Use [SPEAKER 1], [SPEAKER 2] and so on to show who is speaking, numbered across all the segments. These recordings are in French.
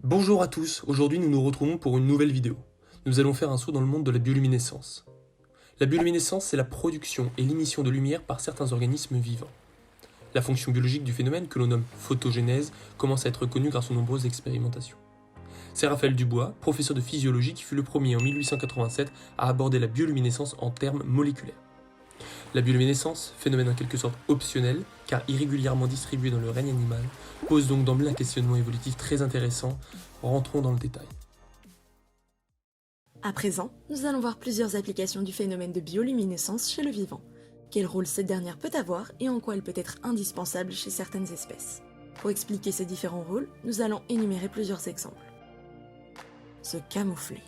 [SPEAKER 1] Bonjour à tous, aujourd'hui nous nous retrouvons pour une nouvelle vidéo. Nous allons faire un saut dans le monde de la bioluminescence. La bioluminescence, c'est la production et l'émission de lumière par certains organismes vivants. La fonction biologique du phénomène, que l'on nomme photogénèse, commence à être connue grâce aux nombreuses expérimentations. C'est Raphaël Dubois, professeur de physiologie, qui fut le premier en 1887 à aborder la bioluminescence en termes moléculaires. La bioluminescence, phénomène en quelque sorte optionnel, car irrégulièrement distribué dans le règne animal, pose donc d'emblée un questionnement évolutif très intéressant. Rentrons dans le détail.
[SPEAKER 2] À présent, nous allons voir plusieurs applications du phénomène de bioluminescence chez le vivant. Quel rôle cette dernière peut avoir et en quoi elle peut être indispensable chez certaines espèces. Pour expliquer ces différents rôles, nous allons énumérer plusieurs exemples. Se camoufler.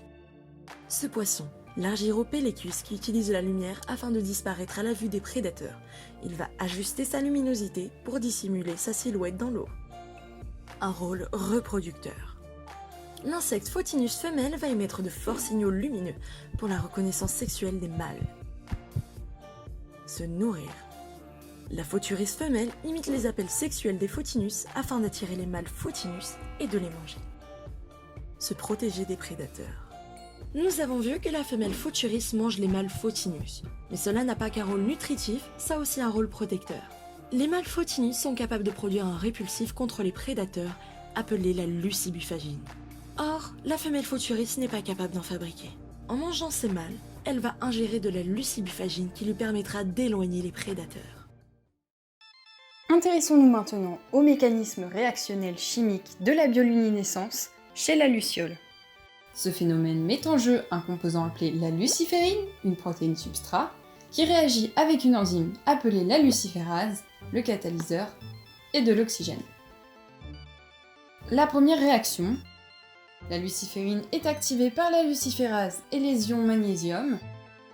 [SPEAKER 2] Ce poisson, l'Argyropellecus, qui utilise la lumière afin de disparaître à la vue des prédateurs. Il va ajuster sa luminosité pour dissimuler sa silhouette dans l'eau. Un rôle reproducteur. L'insecte Photinus femelle va émettre de forts signaux lumineux pour la reconnaissance sexuelle des mâles. Se nourrir. La Photuris femelle imite les appels sexuels des Photinus afin d'attirer les mâles Photinus et de les manger. Se protéger des prédateurs. Nous avons vu que la femelle Photuris mange les mâles Photinus, mais cela n'a pas qu'un rôle nutritif, ça a aussi un rôle protecteur. Les mâles Photinus sont capables de produire un répulsif contre les prédateurs appelé la lucibufagine. Or, la femelle Photuris n'est pas capable d'en fabriquer. En mangeant ces mâles, elle va ingérer de la lucibufagine qui lui permettra d'éloigner les prédateurs.
[SPEAKER 3] Intéressons-nous maintenant au mécanisme réactionnel chimique de la bioluminescence chez la luciole. Ce phénomène met en jeu un composant appelé la luciférine, une protéine substrat, qui réagit avec une enzyme appelée la luciférase, le catalyseur, et de l'oxygène. La première réaction, la luciférine est activée par la luciférase et les ions magnésium.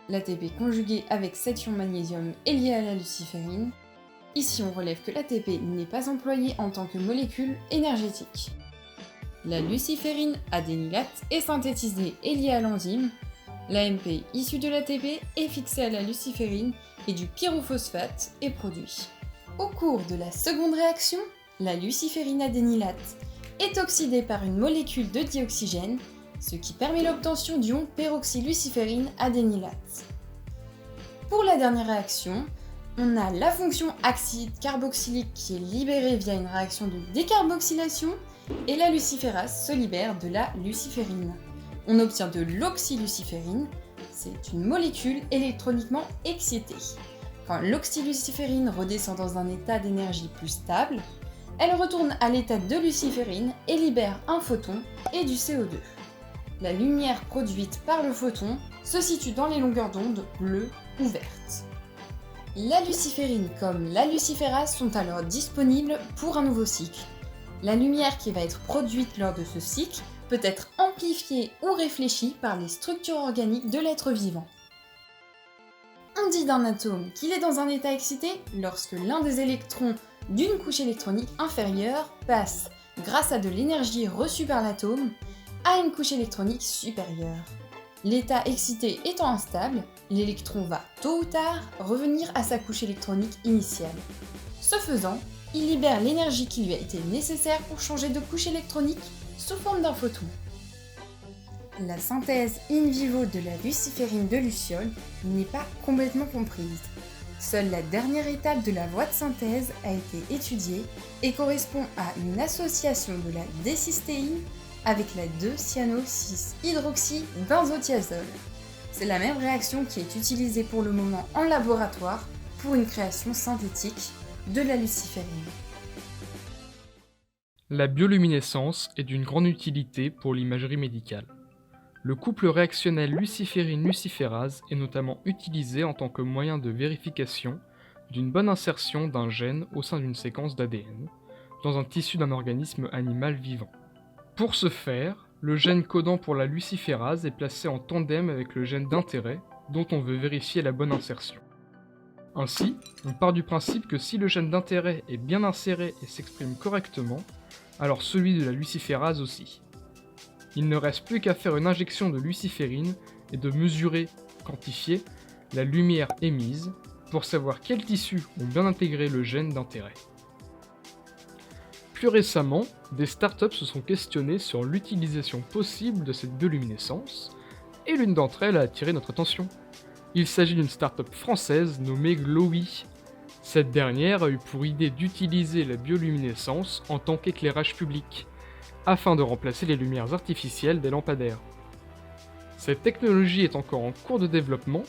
[SPEAKER 3] L'ATP conjugué avec cet ion magnésium est lié à la luciférine. Ici, on relève que l'ATP n'est pas employé en tant que molécule énergétique. La luciférine adénylate est synthétisée et liée à l'enzyme. L'AMP issu de l'ATP est fixé à la luciférine et du pyrophosphate est produit. Au cours de la seconde réaction, la luciférine adénylate est oxydée par une molécule de dioxygène, ce qui permet l'obtention du ion peroxyluciférine adénylate. Pour la dernière réaction, on a la fonction acide carboxylique qui est libérée via une réaction de décarboxylation et la luciférase se libère de la luciférine. On obtient de l'oxyluciférine, c'est une molécule électroniquement excitée. Quand l'oxyluciférine redescend dans un état d'énergie plus stable, elle retourne à l'état de luciférine et libère un photon et du CO2. La lumière produite par le photon se situe dans les longueurs d'onde bleues ou vertes. La luciférine comme la luciférase sont alors disponibles pour un nouveau cycle. La lumière qui va être produite lors de ce cycle peut être amplifiée ou réfléchie par les structures organiques de l'être vivant. On dit d'un atome qu'il est dans un état excité lorsque l'un des électrons d'une couche électronique inférieure passe, grâce à de l'énergie reçue par l'atome, à une couche électronique supérieure. L'état excité étant instable, l'électron va tôt ou tard revenir à sa couche électronique initiale. Ce faisant, il libère l'énergie qui lui a été nécessaire pour changer de couche électronique sous forme d'un photon. La synthèse in vivo de la luciférine de luciole n'est pas complètement comprise. Seule la dernière étape de la voie de synthèse a été étudiée et correspond à une association de la décystéine avec la 2-cyano-6-hydroxybenzothiazole. C'est la même réaction qui est utilisée pour le moment en laboratoire pour une création synthétique de la luciférine.
[SPEAKER 4] La bioluminescence est d'une grande utilité pour l'imagerie médicale. Le couple réactionnel luciférine-luciférase est notamment utilisé en tant que moyen de vérification d'une bonne insertion d'un gène au sein d'une séquence d'ADN dans un tissu d'un organisme animal vivant. Pour ce faire, le gène codant pour la luciférase est placé en tandem avec le gène d'intérêt dont on veut vérifier la bonne insertion. Ainsi, on part du principe que si le gène d'intérêt est bien inséré et s'exprime correctement, alors celui de la luciférase aussi. Il ne reste plus qu'à faire une injection de luciférine et de mesurer, quantifier, la lumière émise pour savoir quels tissus ont bien intégré le gène d'intérêt. Plus récemment, des startups se sont questionnées sur l'utilisation possible de cette bioluminescence, et l'une d'entre elles a attiré notre attention. Il s'agit d'une startup française nommée Glowy. Cette dernière a eu pour idée d'utiliser la bioluminescence en tant qu'éclairage public, afin de remplacer les lumières artificielles des lampadaires. Cette technologie est encore en cours de développement,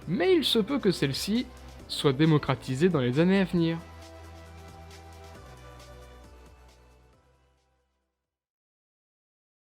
[SPEAKER 4] mais il se peut que celle-ci soit démocratisée dans les années à venir.